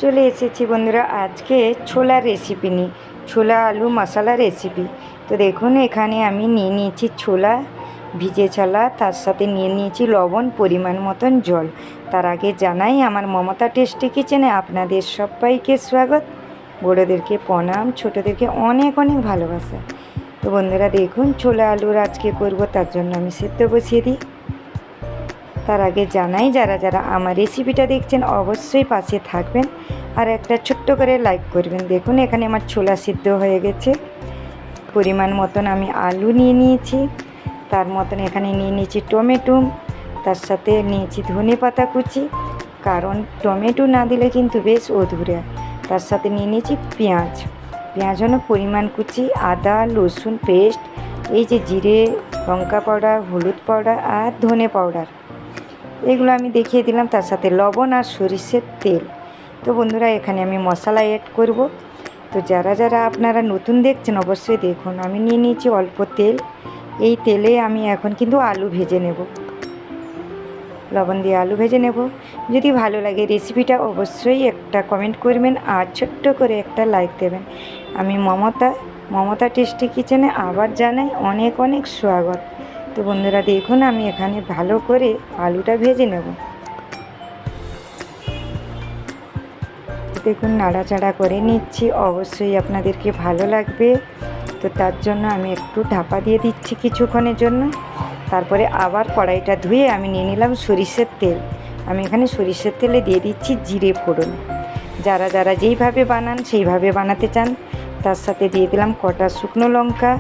চলে এসেছি বন্ধুরা আজকে ছোলার রেসিপি নিয়ে, ছোলা আলু মশলা রেসিপি। তো দেখুন এখানে আমি নিয়ে নিয়েছি ছোলা, ভিজে ছোলা, তার সাথে নিয়ে নিয়েছি লবণ, পরিমাণ মতন জল। তার আগে জানাই আমার মমতা টেস্টি কিচেনে আপনাদের সবাইকে স্বাগত। বড়োদেরকে প্রণাম, ছোটোদেরকে অনেক অনেক ভালোবাসা। তো বন্ধুরা দেখুন ছোলা আলুর আজকে করব, তার জন্য আমি সেদ্ধ বসিয়ে দিই। তার আগে জানাই যারা যারা আমার রেসিপিটা দেখছেন অবশ্যই পাশে থাকবেন আর একটা ছোট্ট করে লাইক করবেন। দেখুন এখানে আমার ছোলা সিদ্ধ হয়ে গেছে। পরিমাণ মতন আমি আলু নিয়ে নিয়েছি, তার মতন এখানে নিয়ে নিয়েছি টমেটো, তার সাথে নিয়েছি ধনে পাতা কুচি, কারণ টমেটো না দিলে কিন্তু বেশ অধুরা। তার সাথে নিয়ে নিয়েছি পেঁয়াজ, পেঁয়াজ হলো পরিমাণ কুচি, আদা রসুন পেস্ট, এই যে জিরে লঙ্কা পাউডার, হলুদ পাউডার আর ধনে পাউডার, এগুলো আমি দেখিয়ে দিলাম। তার সাথে লবণ আর সরিষার তেল। তো বন্ধুরা এখানে আমি মশলা অ্যাড করব। তো যারা যারা আপনারা নতুন দেখছেন অবশ্যই দেখুন, আমি নিয়ে নিয়েছি অল্প তেল। এই তেলে আমি এখন কিন্তু আলু ভেজে নেব, লবণ দিয়ে আলু ভেজে নেব। যদি ভালো লাগে রেসিপিটা অবশ্যই একটা কমেন্ট করবেন আর ছোট্ট করে একটা লাইক দেবেন। আমি মমতা টেস্টি কিচেনে আবার জানাই অনেক অনেক স্বাগত। তো বন্ধুরা দেখুন আমি এখানে ভালো করে আলুটা ভেজে নেব। দেখুন নাড়াচাড়া করে নিচ্ছি, অবশ্যই আপনাদেরকে ভালো লাগবে। তো তার জন্য আমি একটু ঢাকা দিয়ে দিচ্ছি কিছুক্ষণের জন্য। তারপরে আবার কড়াইটা ধুয়ে আমি নিয়ে নিলাম সরিষার তেল। আমি এখানে সরিষার তেলে দিয়ে দিচ্ছি জিরে ফোড়ন। যারা যারা যেইভাবে বানান সেইভাবে বানাতে চান। তার সাথে দিয়ে দিলাম কটা শুকনো লঙ্কা,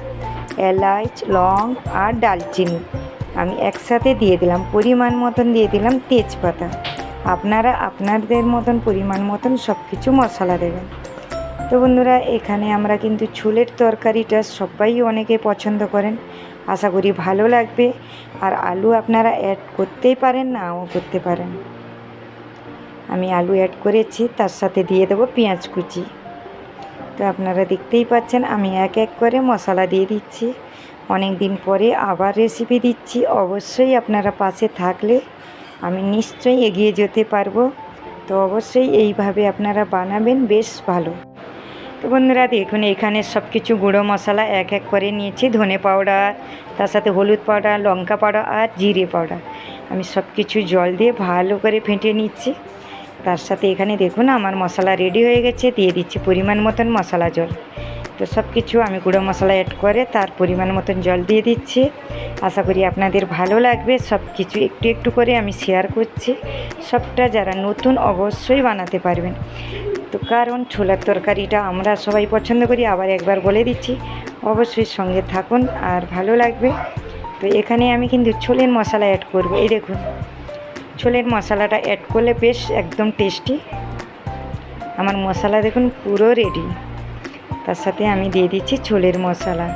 এলাচ, লং আর ডালচিনি আমি একসাথে দিয়ে দিলাম। পরিমাণ মতন দিয়ে দিলাম তেজপাতা। আপনারা আপনাদের মতন পরিমাণ মতন সব কিছু মশলা দেবেন। তো বন্ধুরা এখানে আমরা কিন্তু ছোলের তরকারিটা সবাই অনেকে পছন্দ করেন, আশা করি ভালো লাগবে। আর আলু আপনারা অ্যাড করতেই পারেন, নাও করতে পারেন। আমি আলু অ্যাড করেছি, তার সাথে দিয়ে দেবো পেঁয়াজ কুচি। তো আপনারা দেখতেই পাচ্ছেন আমি এক এক করে মশলা দিয়ে দিচ্ছি। অনেক দিন পরে আবার রেসিপি দিচ্ছি, অবশ্যই আপনারা পাশে থাকলে আমি নিশ্চয়ই এগিয়ে যেতে পারবো। তো অবশ্যই এইভাবে আপনারা বানাবেন, বেশ ভালো। তো বন্ধুরা দেখুন এখানে সব কিছু গুঁড়ো মশলা এক এক করে নিয়েছি। ধনে পাউডার, তার সাথে হলুদ পাউডার, লঙ্কা পাউডার আর জিরে পাউডার আমি সব কিছু জল দিয়ে ভালো করে ফেটে নিচ্ছি। তার সাথে এখানে দেখুন আমার মশলা রেডি হয়ে গেছে, দিয়ে দিচ্ছি পরিমাণ মতন মশলা জল। তো সব কিছু আমি গুঁড়ো মশলা অ্যাড করে তার পরিমাণ মতন জল দিয়ে দিচ্ছি। আশা করি আপনাদের ভালো লাগবে। সব কিছু একটু একটু করে আমি শেয়ার করছি, সবটা যারা নতুন অবশ্যই বানাতে পারবেন। তো কারণ ছোলার তরকারিটা আমরা সবাই পছন্দ করি, আবার একবার বলে দিচ্ছি অবশ্যই সঙ্গে থাকুন আর ভালো লাগবে। তো এখানে আমি কিন্তু ছোলের মশলা অ্যাড করব। এই দেখুন ছোলের মশলাটা অ্যাড করলে বেশ একদম টেস্টি। আমার মশলা দেখুন পুরো রেডি। তার সাথে আমি দিয়ে দিচ্ছি ছোলের মশলা।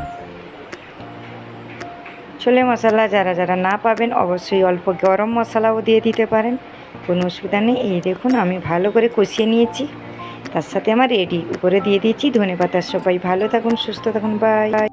ছোলে মশলা যারা যারা না পাবেন অবশ্যই অল্প গরম মশলাও দিয়ে দিতে পারেন, কোনো অসুবিধা নেই। এই দেখুন আমি ভালো করে কষিয়ে নিয়েছি, তার সাথে আমার রেডি। উপরে দিয়ে দিয়েছি ধনেপাতা। সবাই ভালো থাকুন, সুস্থ থাকুন, বাই।